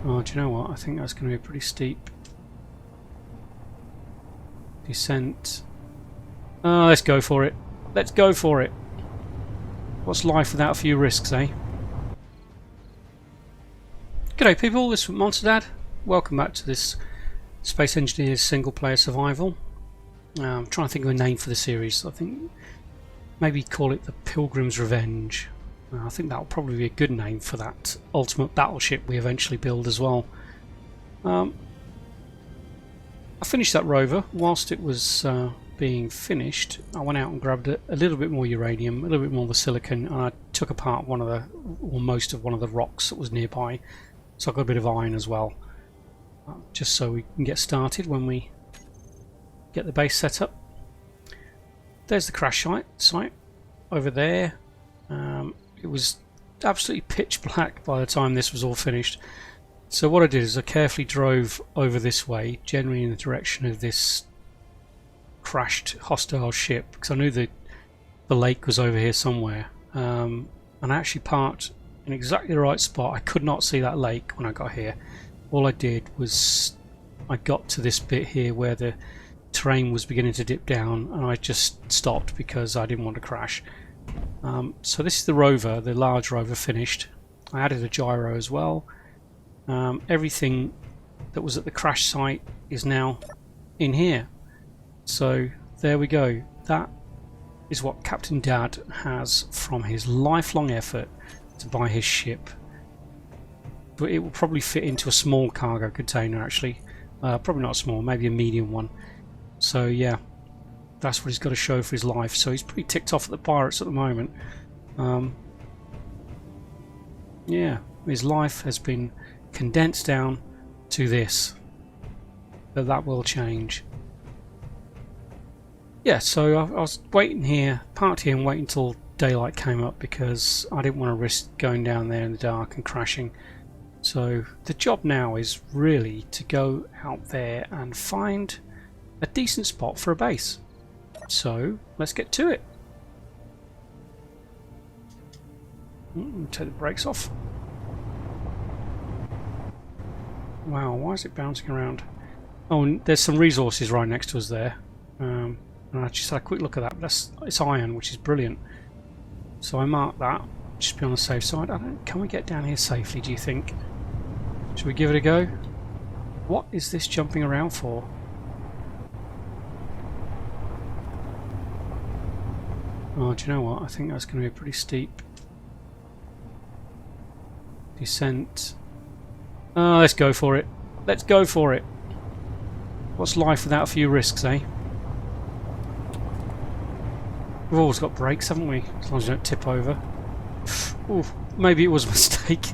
Oh, do you know what? I think that's going to be a pretty steep descent. Oh, let's go for it. Let's go for it. What's life without a few risks, eh? G'day people, this is Monster Dad. Welcome back to this Space Engineers single player survival. I'm trying to think of a name for the series. I think maybe call it the Pilgrim's Revenge. I think that'll probably be a good name for that ultimate battleship we eventually build as well. I finished that rover. Whilst it was being finished, I went out and grabbed a little bit more uranium, a little bit more of the silicon, and I took apart one of the, or most of one of the rocks that was nearby. So I got a bit of iron as well, just so we can get started when we get the base set up. There's the crash site over there. It was absolutely pitch black by the time this was all finished. So what I did is I carefully drove over this way, generally in the direction of this crashed hostile ship, because I knew that the lake was over here somewhere. And I actually parked in exactly the right spot. I could not see that lake when I got here. All I did was I got to this bit here where the terrain was beginning to dip down, and I just stopped because I didn't want to crash. So this is the rover, the large rover, finished. I added a gyro as well. Everything that was at the crash site is now in here. So there we go. That is what Captain Dad has from his lifelong effort to buy his ship. But it will probably fit into a small cargo container actually. Probably not small, maybe a medium one. So yeah, that's what he's got to show for his life. So he's pretty ticked off at the pirates at the moment. Yeah, his life has been condensed down to this. But that will change. Yeah, so I was waiting here, parked here and waiting until daylight came up because I didn't want to risk going down there in the dark and crashing. So the job now is really to go out there and find a decent spot for a base. So let's get to it. Take the brakes off. Wow, why is it bouncing around? Oh, and there's some resources right next to us there. And I just had a quick look at that. It's iron, which is brilliant. So I marked that, just be on the safe side. Can we get down here safely, do you think? Should we give it a go? What is this jumping around for? Oh, do you know what? I think that's going to be a pretty steep descent. Oh, let's go for it. Let's go for it. What's life without a few risks, eh? We've always got brakes, haven't we? As long as you don't tip over. Ooh, maybe it was a mistake.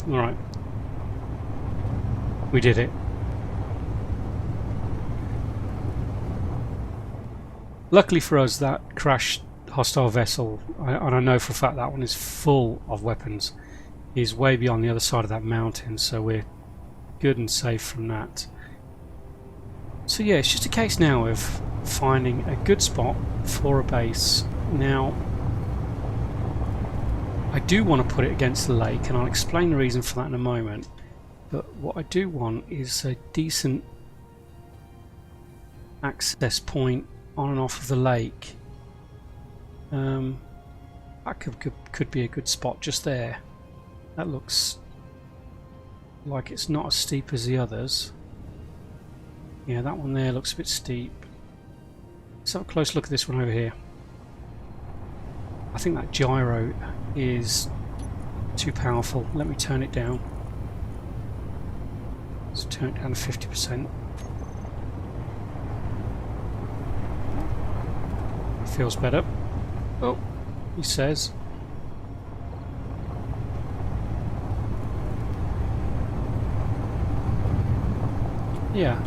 Alright. We did it. Luckily for us, that crashed hostile vessel, and I know for a fact that one is full of weapons, is way beyond the other side of that mountain, so we're good and safe from that. So yeah, it's just a case now of finding a good spot for a base. Now, I do want to put it against the lake, and I'll explain the reason for that in a moment, but what I do want is a decent access point on and off of the lake. That could be a good spot just there. That looks like it's not as steep as the others. Yeah, that one there looks a bit steep. Let's have a close look at this one over here. I think that gyro is too powerful. Let me turn it down. Let's turn it down to 50%. Feels better. Oh, he says. Yeah,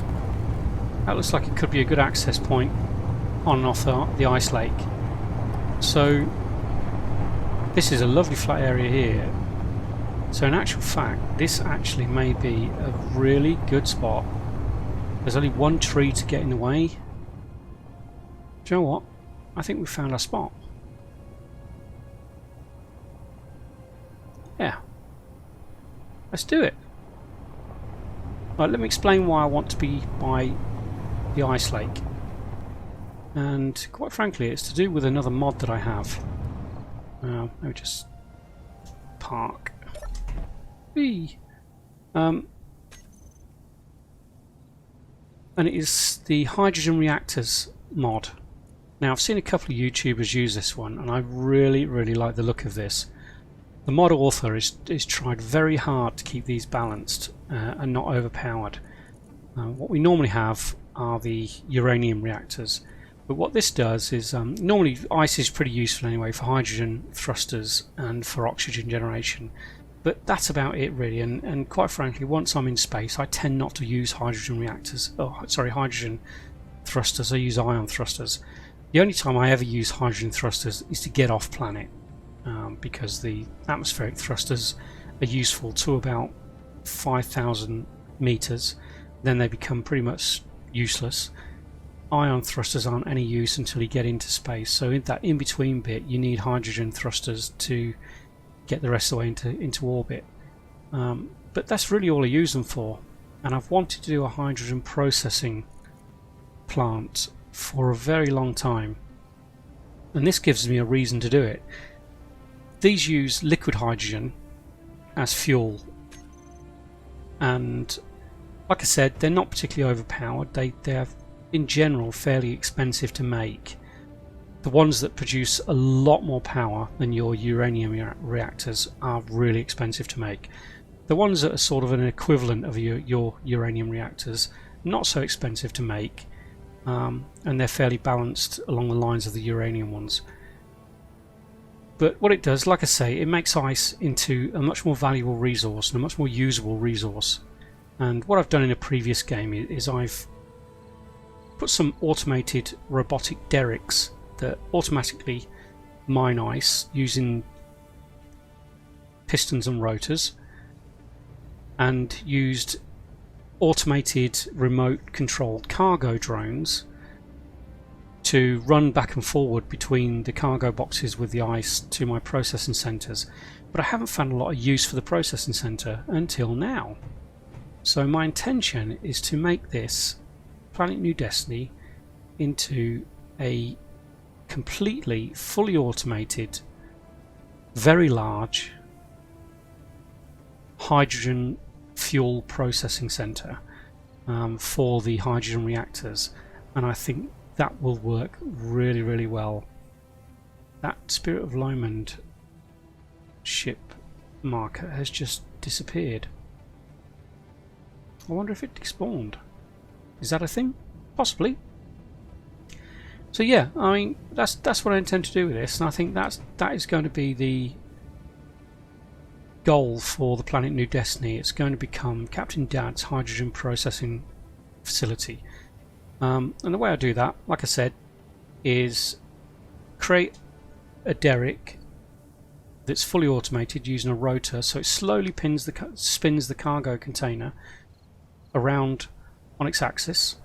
that looks like it could be a good access point on and off the ice lake. So this is a lovely flat area here. So in actual fact, this actually may be a really good spot. There's only one tree to get in the way. Do you know what? I think we found our spot. Yeah, let's do it. Right, let me explain why I want to be by the ice lake. And quite frankly, it's to do with another mod that I have. Let me just park. Whee! And it is the hydrogen reactors mod. Now, I've seen a couple of YouTubers use this one, and I really like the look of this. The mod author is tried very hard to keep these balanced and not overpowered. What we normally have are the uranium reactors, but what this does is normally ice is pretty useful anyway for hydrogen thrusters and for oxygen generation, but that's about it really. And quite frankly, once I'm in space, I tend not to use hydrogen reactors. Oh, sorry, hydrogen thrusters. I use ion thrusters. The only time I ever use hydrogen thrusters is to get off planet, because the atmospheric thrusters are useful to about 5,000 meters. Then they become pretty much useless. Ion thrusters aren't any use until you get into space. So in that in-between bit, you need hydrogen thrusters to get the rest of the way into orbit. But that's really all I use them for. And I've wanted to do a hydrogen processing plant for a very long time, and this gives me a reason to do it. These use liquid hydrogen as fuel, and like I said, they're not particularly overpowered. They're in general fairly expensive to make. The ones that produce a lot more power than your uranium reactors are really expensive to make. The ones that are sort of an equivalent of your uranium reactors, not so expensive to make, and they're fairly balanced along the lines of the uranium ones. But what it does, like I say, it makes ice into a much more valuable resource and a much more usable resource. And what I've done in a previous game is I've put some automated robotic derricks that automatically mine ice using pistons and rotors, and used automated remote controlled cargo drones to run back and forward between the cargo boxes with the ice to my processing centres. But I haven't found a lot of use for the processing centre until now. So my intention is to make this Planet New Destiny into a completely fully automated, very large hydrogen fuel processing centre for the hydrogen reactors, and I think that will work really well. That Spirit of Lomond ship marker has just disappeared. I wonder if it despawned. Is that a thing? Possibly. So yeah, I mean that's what I intend to do with this, and I think that is going to be the goal for the Planet New Destiny. It's going to become Captain Dad's hydrogen processing facility. And the way I do that, like I said, is create a derrick that's fully automated using a rotor, so it slowly spins the cargo container around on its axis.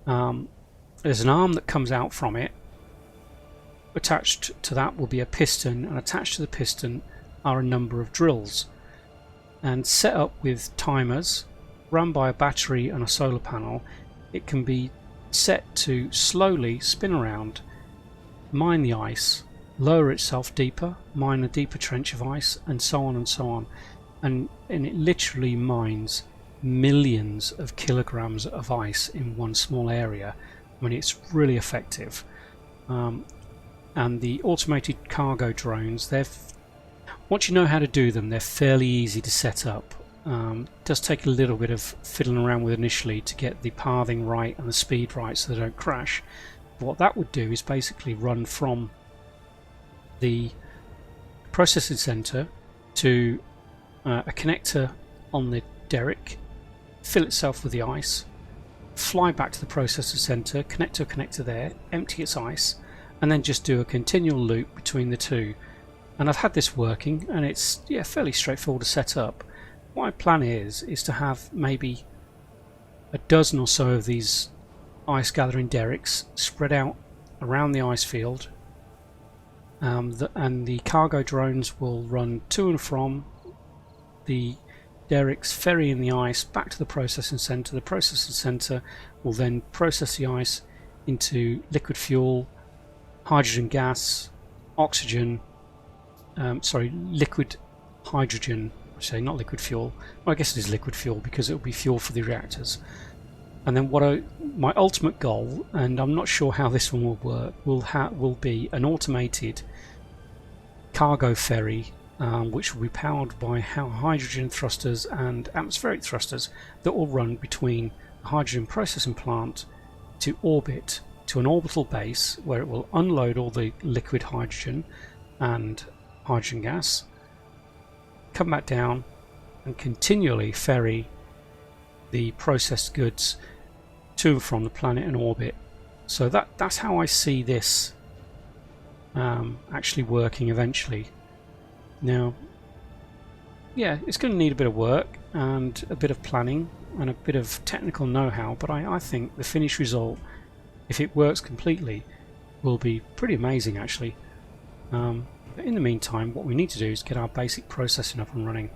There's an arm that comes out from it. Attached to that will be a piston, and attached to the piston are a number of drills, and set up with timers run by a battery and a solar panel. It can be set to slowly spin around, mine the ice, lower itself deeper, mine a deeper trench of ice, and so on and so on, and it literally mines millions of kilograms of ice in one small area. I mean, it's really effective. And the automated cargo drones, once you know how to do them, they're fairly easy to set up. It does take a little bit of fiddling around with initially to get the pathing right and the speed right so they don't crash. But what that would do is basically run from the processing center to a connector on the derrick, fill itself with the ice, fly back to the processor center, connect to a connector there, empty its ice, and then just do a continual loop between the two. And I've had this working, and it's fairly straightforward to set up. What my plan is to have maybe a dozen or so of these ice gathering derricks spread out around the ice field, and the cargo drones will run to and from the derricks ferrying the ice back to the processing centre. The processing centre will then process the ice into liquid fuel, hydrogen gas, oxygen, liquid hydrogen, I say not liquid fuel. Well, I guess it is liquid fuel because it will be fuel for the reactors. And then my ultimate goal, and I'm not sure how this one will work, will be an automated cargo ferry, which will be powered by hydrogen thrusters and atmospheric thrusters that will run between the hydrogen processing plant to orbit to an orbital base where it will unload all the liquid hydrogen and hydrogen gas, come back down and continually ferry the processed goods to and from the planet and orbit. So that's how I see this actually working eventually. Now, yeah, it's going to need a bit of work and a bit of planning and a bit of technical know-how, but I think the finished result, if it works completely, will be pretty amazing actually. But in the meantime, what we need to do is get our basic processing up and running.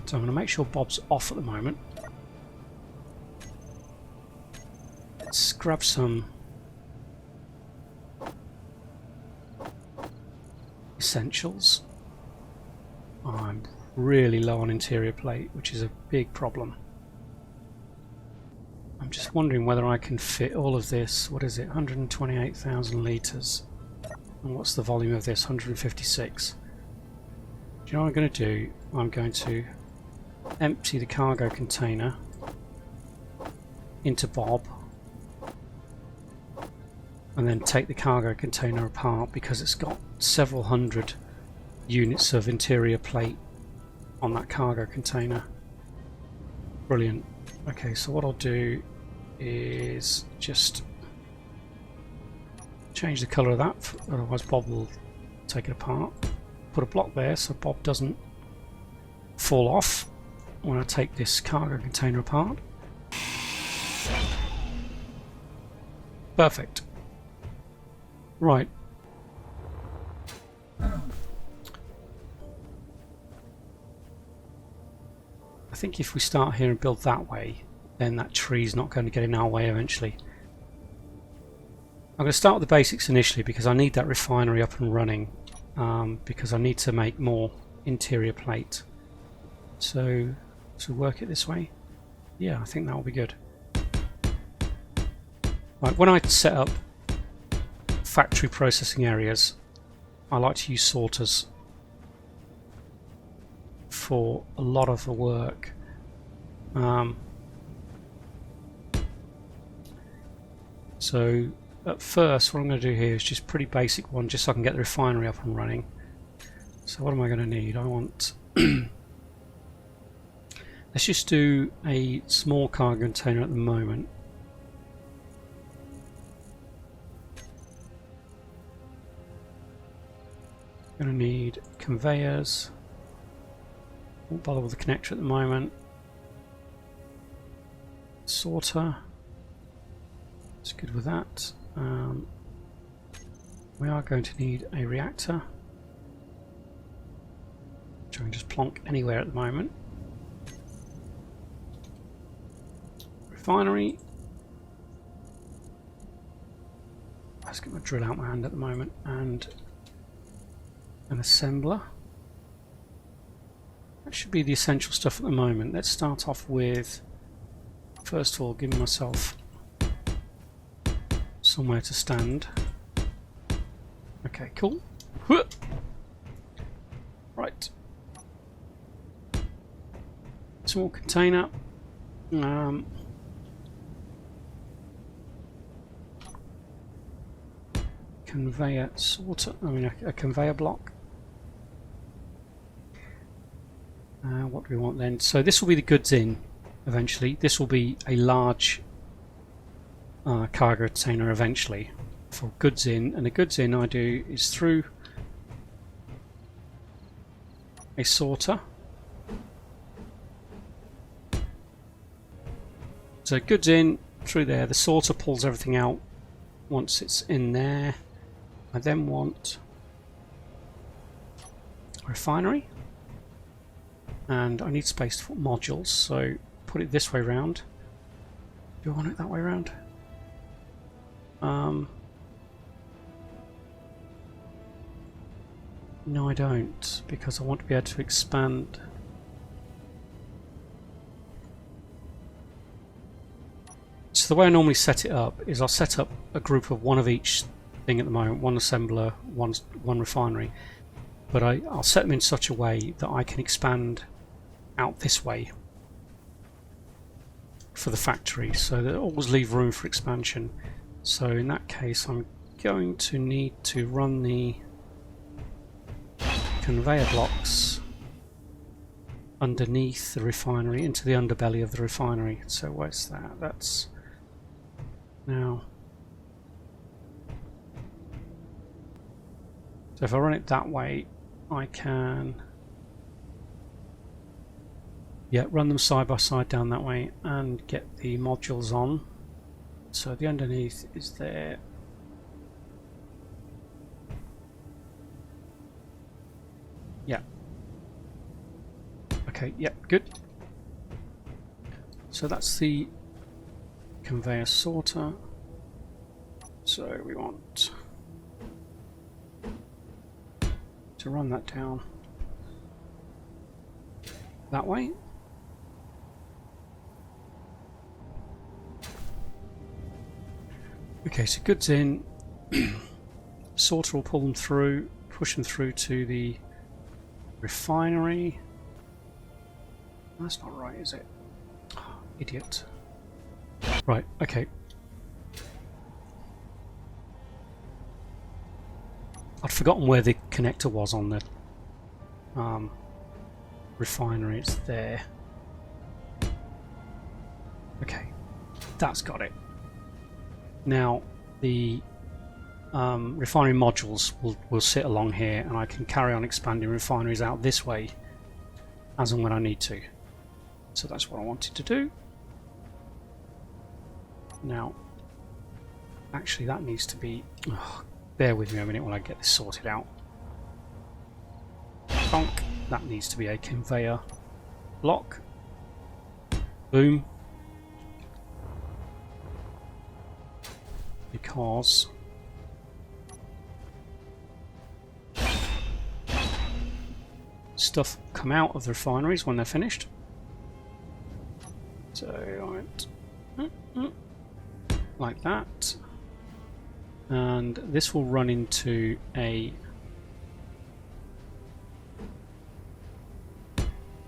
So I'm going to make sure Bob's off at the moment. Let's grab some essentials. I'm really low on interior plate, which is a big problem. I'm just wondering whether I can fit all of this. What is it? 128,000 litres. And what's the volume of this? 156. Do you know what I'm going to do? I'm going to empty the cargo container into Bob and then take the cargo container apart because it's got several hundred units of interior plate on that cargo container. Brilliant. Okay, so what I'll do is just change the colour of that, otherwise Bob will take it apart. Put a block there so Bob doesn't fall off when I take this cargo container apart. Perfect. Right. I think if we start here and build that way, then that tree's not going to get in our way eventually. I'm going to start with the basics initially because I need that refinery up and running, because I need to make more interior plate. So to work it this way, yeah, I think that will be good. Right, when I set up factory processing areas, I like to use sorters for a lot of the work. So at first what I'm going to do here is just pretty basic one, just so I can get the refinery up and running. So what am I going to need? I want let's just do a small cargo container at the moment. Going to need conveyors. Won't bother with the connector at the moment. Sorter. It's good with that. We are going to need a reactor, which I can just plonk anywhere at the moment. Refinery. Let's get my drill out my hand at the moment, and an assembler. That should be the essential stuff at the moment. Let's start off with, first of all, giving myself somewhere to stand. Okay, cool. Right. Small container. Conveyor sorter. I mean, a conveyor block. What do we want then? So this will be the goods in eventually. This will be a large cargo container eventually for goods in, and the goods in I do is through a sorter. So goods in through there, the sorter pulls everything out once it's in there. I then want a refinery, and I need space to put modules, so put it this way round. Do I want it that way round? No, I don't, because I want to be able to expand. So the way I normally set it up is I'll set up a group of one of each thing at the moment, one assembler, one refinery, but I'll set them in such a way that I can expand out this way for the factory, so that always leave room for expansion. So in that case I'm going to need to run the conveyor blocks underneath the refinery into the underbelly of the refinery. So where's that? That's now. So if I run it that way, I can run them side by side down that way and get the modules on. So the underneath is there. Yeah. Okay, yeah, good. So that's the conveyor sorter. So we want to run that down that way. Okay, so goods in. Sorter will pull them through, push them through to the refinery. That's not right, is it? Oh, idiot. Right, okay. I'd forgotten where the connector was on the refinery. It's there. Okay, that's got it. Now the refinery modules will sit along here, and I can carry on expanding refineries out this way as and when I need to. So that's what I wanted to do. Now, actually that needs to be... Oh, bear with me a minute while I get this sorted out. Bonk. That needs to be a conveyor block. Boom. Because stuff come out of the refineries when they're finished. So like that, and this will run into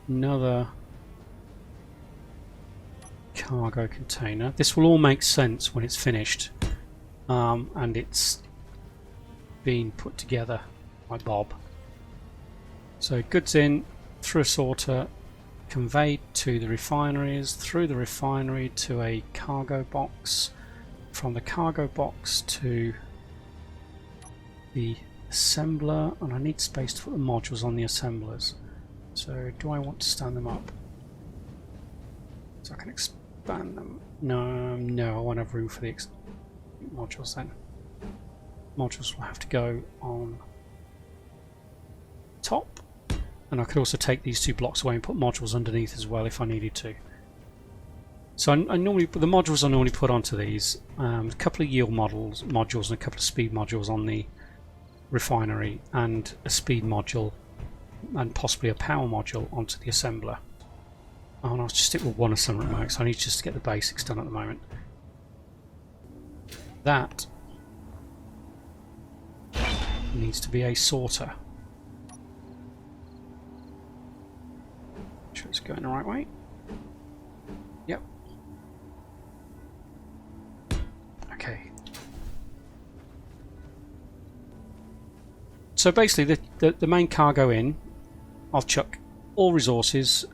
another cargo container. This will all make sense when it's finished, and it's been put together by Bob. So goods in, through a sorter, conveyed to the refineries, through the refinery to a cargo box, from the cargo box to the assembler, and I need space to put the modules on the assemblers. So do I want to stand them up so I can expand them? No, I won't have room for the modules then. Modules will have to go on top, and I could also take these two blocks away and put modules underneath as well if I needed to. So I normally the modules I normally put onto these, a couple of yield modules and a couple of speed modules on the refinery, and a speed module and possibly a power module onto the assembler. Oh, and I'll just stick with one assembler at the moment, so I need just to get the basics done at the moment. That needs to be a sorter. Make sure it's going the right way. Yep. Okay. So basically the main cargo in, I'll chuck all resources,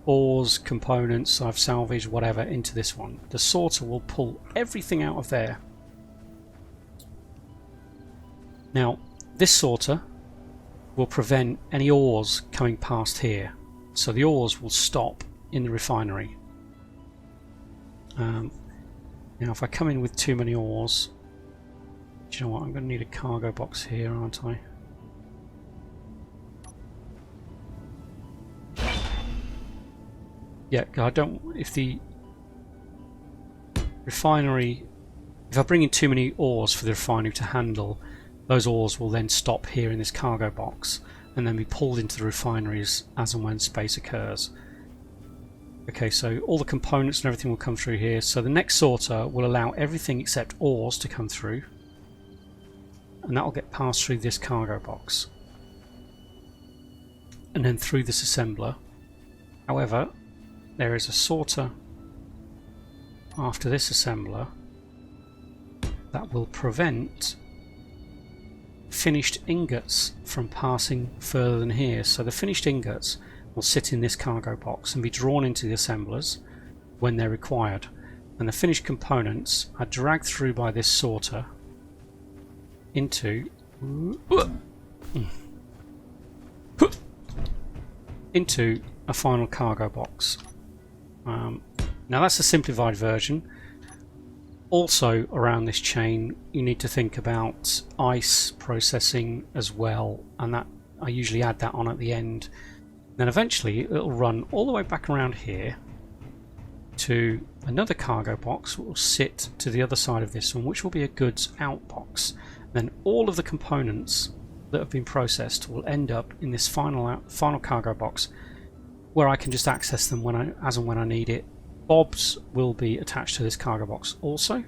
ores, components I've salvaged, whatever, into this one. The sorter will pull everything out of there. Now this sorter will prevent any ores coming past here, so the ores will stop in the refinery. Now if I come in with too many ores, do you know what, I'm going to need a cargo box here, aren't I? Yeah, I don't. If the refinery, if I bring in too many ores for the refinery to handle, those ores will then stop here in this cargo box and then be pulled into the refineries as and when space occurs. Okay, so all the components and everything will come through here. So the next sorter will allow everything except ores to come through, and that will get passed through this cargo box and then through this assembler. However, there is a sorter after this assembler that will prevent finished ingots from passing further than here. So the finished ingots will sit in this cargo box and be drawn into the assemblers when they're required, and the finished components are dragged through by this sorter into a final cargo box. Now that's a simplified version. Also around this chain you need to think about ice processing as well, and that I usually add that on at the end. Then eventually it'll run all the way back around here to another cargo box which will sit to the other side of this one, which will be a goods out box. Then all of the components that have been processed will end up in this final cargo box, where I can just access them as and when I need it. Bobs will be attached to this cargo box also,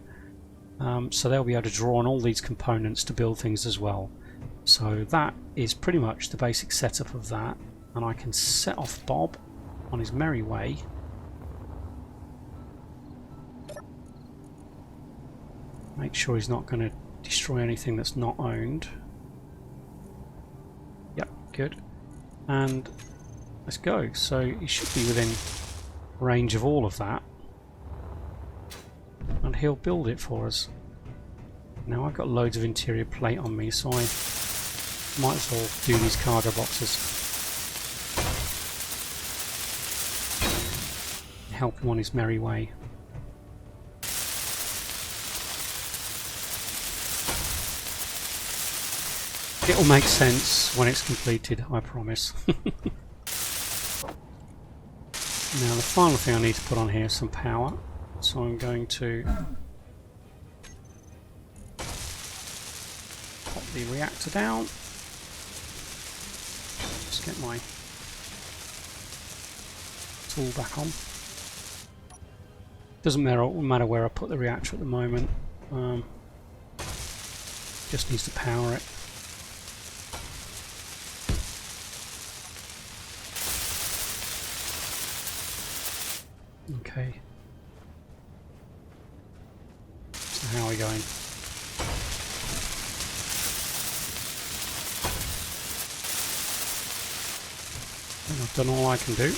so they'll be able to draw on all these components to build things as well. So that is pretty much the basic setup of that, and I can set off Bob on his merry way. Make sure he's not going to destroy anything that's not owned. Yep, good. And let's go. So he should be within range of all of that, and he'll build it for us. Now I've got loads of interior plate on me, so I might as well do these cargo boxes. Help him on his merry way. It'll make sense when it's completed, I promise. Now the final thing I need to put on here is some power, so I'm going to pop the reactor down. Just get my tool back on. Doesn't matter where I put the reactor at the moment, just needs to power it. Okay. So how are we going? And I've done all I can do.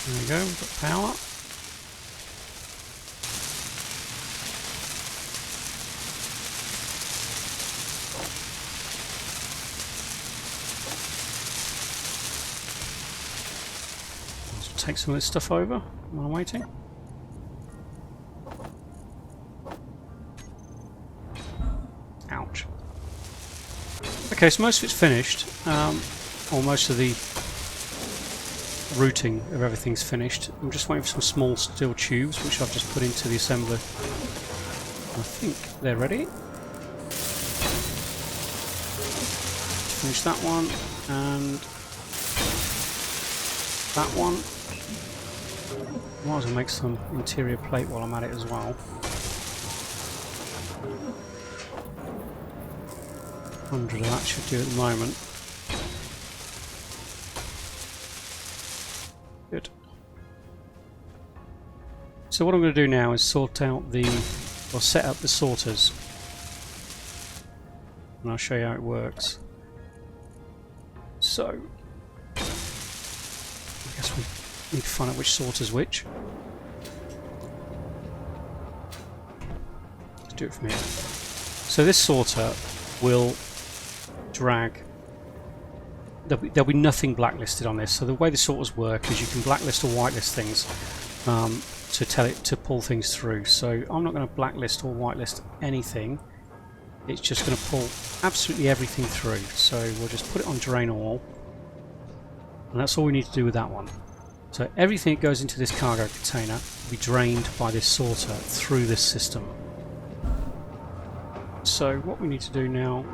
There we go, we've got power. Take some of this stuff over while I'm waiting. Ouch. Okay, so most of it's finished, or most of the routing of everything's finished. I'm just waiting for some small steel tubes, which I've just put into the assembler. I think they're ready. Finish that one, and that one. Might as well make some interior plate while I'm at it as well. 100 of that should do at the moment. Good. So what I'm going to do now is set up the sorters, and I'll show you how it works. So I guess we need to find out which sorter's which. Let's do it from here. So this sorter will drag. There'll be nothing blacklisted on this. So the way the sorters work is you can blacklist or whitelist things to tell it to pull things through. So I'm not going to blacklist or whitelist anything. it's just going to pull absolutely everything through. So we'll just put it on drain all, and that's all we need to do with that one. So everything that goes into this cargo container will be drained by this sorter through this system. So what we need to do now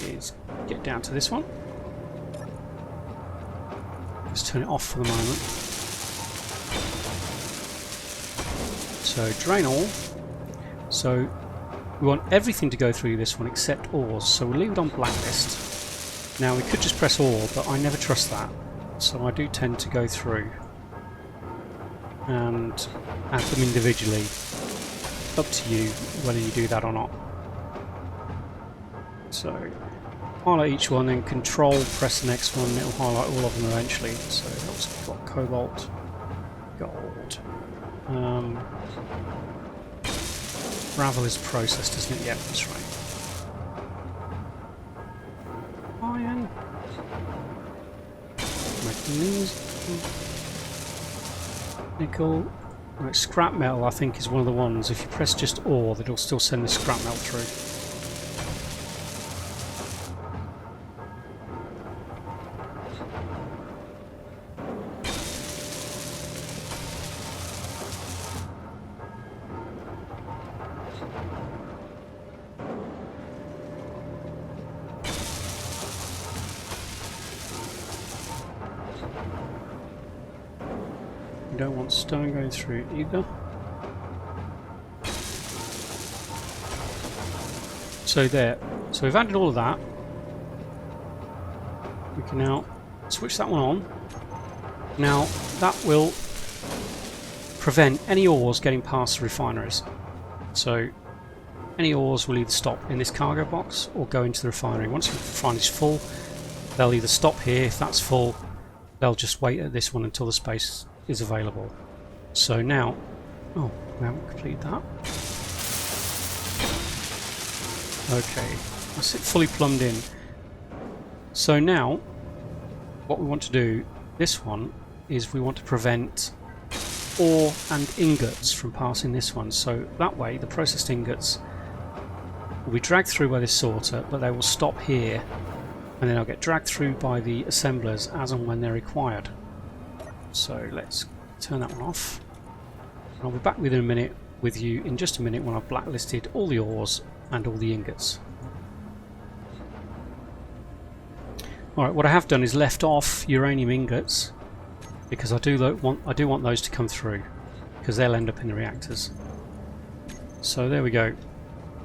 is get down to this one. Let's turn it off for the moment. So drain all. So we want everything to go through this one except ores, so we'll leave it on blacklist. Now we could just press ore, but I never trust that, so I do tend to go through and add them individually. Up to you whether you do that or not. So highlight each one, then control press the next one, and it'll highlight all of them eventually. So we've got cobalt, gold. Gravel is processed, isn't it? Yep, that's right. Iron. Magnesium. Nickel. Right, scrap metal I think is one of the ones, if you press just ore, that'll still send the scrap metal through. You don't want stone going through it either. So there. So we've added all of that. We can now switch that one on. Now that will prevent any ores getting past the refineries. So any ores will either stop in this cargo box or go into the refinery. Once the refinery is full, they'll either stop here. If that's full, they'll just wait at this one until the space is available. So now, oh, we haven't completed that. Okay, that's it fully plumbed in. So now, what we want to do, this one, is we want to prevent ore and ingots from passing this one. So that way, the processed ingots will be dragged through by this sorter, but they will stop here, and then they'll get dragged through by the assemblers as and when they're required. So let's turn that one off. I'll be back with you in just a minute when I've blacklisted all the ores and all the ingots. Alright, what I have done is left off uranium ingots because I do want those to come through because they'll end up in the reactors. So there we go.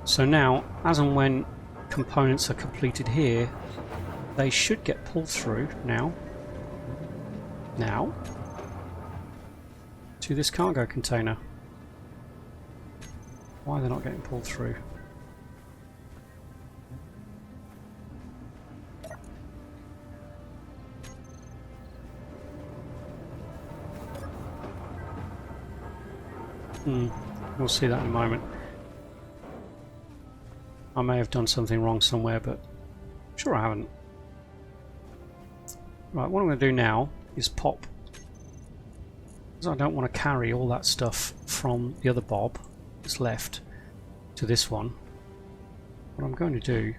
So now, as and when components are completed here, they should get pulled through now to this cargo container. Why are they not getting pulled through? We'll see that in a moment. I may have done something wrong somewhere, but I'm sure I haven't. Right, what I'm going to do now is pop, because I don't want to carry all that stuff from the other bob that's left to this one. What I'm going to do,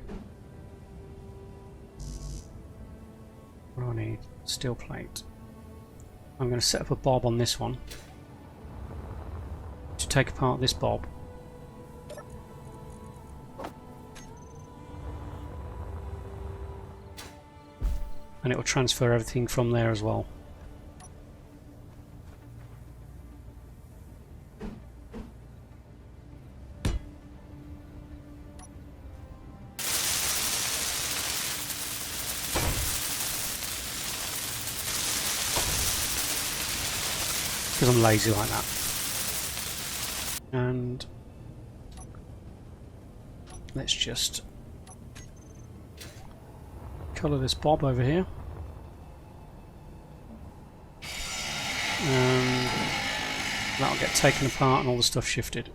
what do I need? Steel plate. I'm going to set up a bob on this one to take apart this bob. And it will transfer everything from there as well. Because I'm lazy like that. And let's just colour this bob over here. And that'll get taken apart and all the stuff shifted.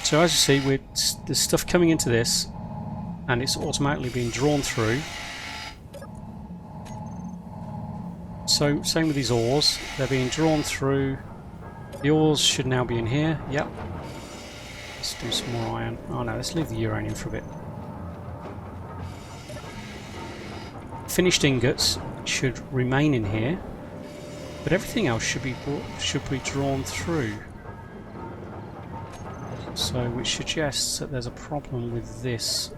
So as you see, there's stuff coming into this and it's automatically being drawn through. So same with these ores, they're being drawn through. The ores should now be in here. Yep. Let's do some more iron. Oh no, let's leave the uranium for a bit. Finished ingots should remain in here, but everything else should be drawn through. So, which suggests that there's a problem with this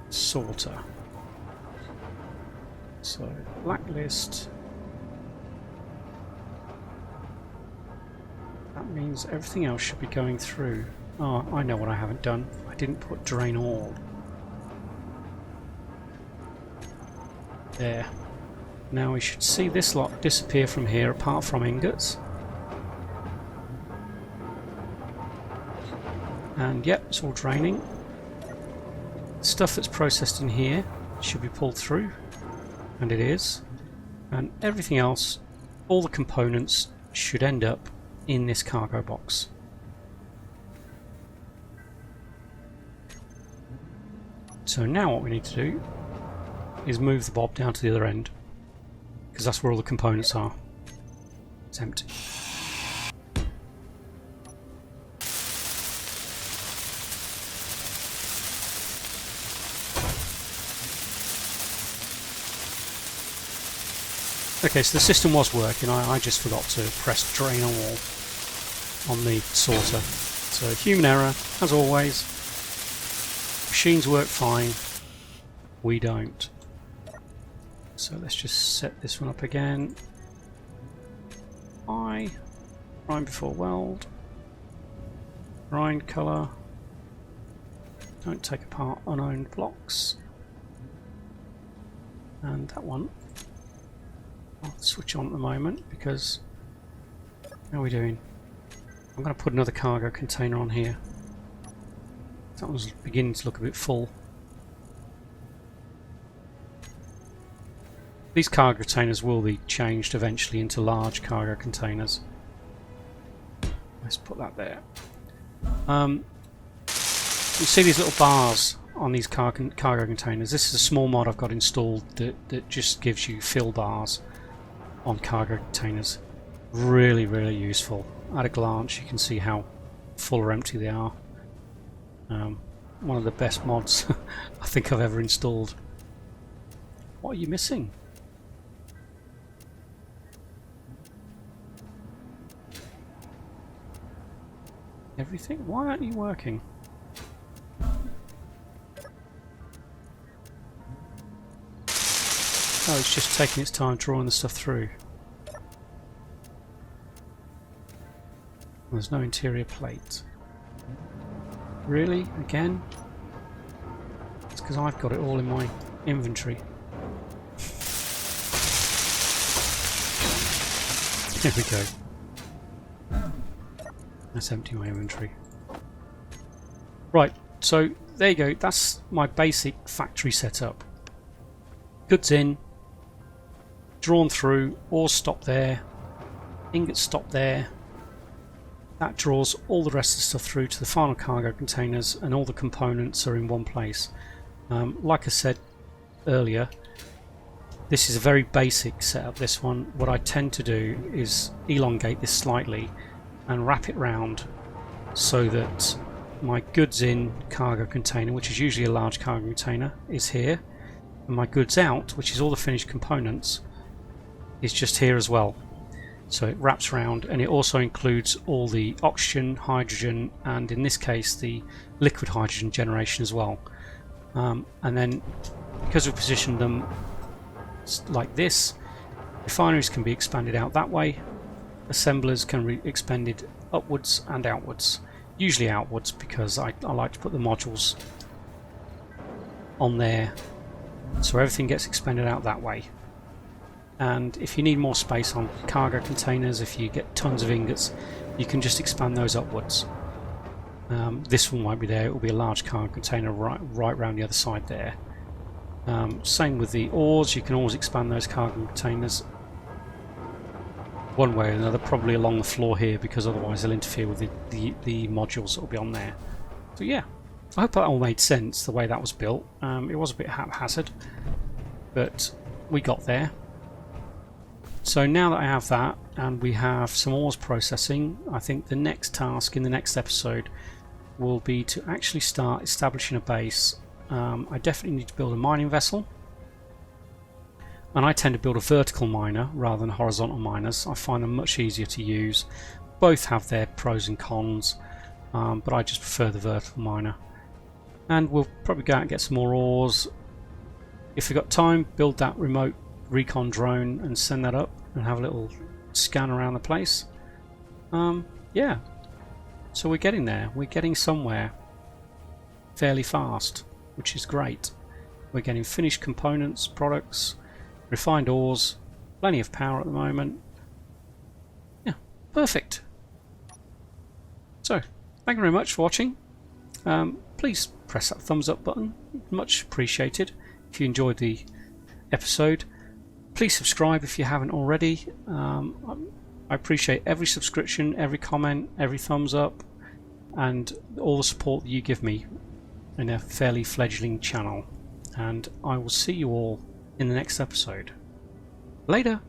sorter. So, blacklist. That means everything else should be going through. Oh, I know what I haven't done. I didn't put drain all. There. Now we should see this lot disappear from here apart from ingots. And yep, it's all draining. Stuff that's processed in here should be pulled through, and it is. And everything else, all the components, should end up in this cargo box. So now what we need to do is move the bob down to the other end, because that's where all the components are. It's empty. Okay, so the system was working. I just forgot to press drain all on the sorter. So human error, as always. Machines work fine. We don't. So let's just set this one up again. Prime before weld. Grind colour. Don't take apart unowned blocks. And that one I'll switch on at the moment because how are we doing? I'm going to put another cargo container on here. That one's beginning to look a bit full. These cargo containers will be changed eventually into large cargo containers. Let's put that there. You see these little bars on these cargo containers. This is a small mod I've got installed that just gives you fill bars on cargo containers. Really, really useful. At a glance you can see how full or empty they are. One of the best mods I think I've ever installed. What are you missing? Everything? Why aren't you working? Oh, it's just taking its time drawing the stuff through. There's no interior plate. Really? Again? It's because I've got it all in my inventory. There we go. Let's empty my inventory. Right, so there you go. That's my basic factory setup. Goods in, drawn through, ores stop there, ingots stop there. That draws all the rest of the stuff through to the final cargo containers, and all the components are in one place. Like I said earlier, this is a very basic setup, this one. What I tend to do is elongate this slightly and wrap it round so that my goods in cargo container, which is usually a large cargo container, is here, and my goods out, which is all the finished components, is just here as well. So it wraps around, and it also includes all the oxygen, hydrogen, and in this case the liquid hydrogen generation as well. And then because we've positioned them like this, refineries can be expanded out that way, assemblers can be expanded upwards and outwards, usually outwards because I like to put the modules on there so everything gets expanded out that way. And if you need more space on cargo containers, if you get tons of ingots, you can just expand those upwards. This one won't be there, it will be a large cargo container right around the other side there. Same with the ores, you can always expand those cargo containers one way or another, probably along the floor here, because otherwise they'll interfere with the modules that will be on there. So yeah, I hope that all made sense the way that was built. It was a bit haphazard, but we got there. So now that I have that and we have some ores processing, I think the next task in the next episode will be to actually start establishing a base. I definitely need to build a mining vessel, and I tend to build a vertical miner rather than horizontal miners. I find them much easier to use. Both have their pros and cons, but I just prefer the vertical miner. And we'll probably go out and get some more ores. If we've got time, build that remote recon drone and send that up and have a little scan around the place. Yeah, so we're getting there. We're getting somewhere fairly fast, which is great. We're getting finished components, products, refined ores, plenty of power at the moment. Yeah, perfect. So, thank you very much for watching. Please press that thumbs up button, much appreciated. If you enjoyed the episode, please subscribe if you haven't already. I appreciate every subscription, every comment, every thumbs up, and all the support that you give me in a fairly fledgling channel. And I will see you all in the next episode. Later!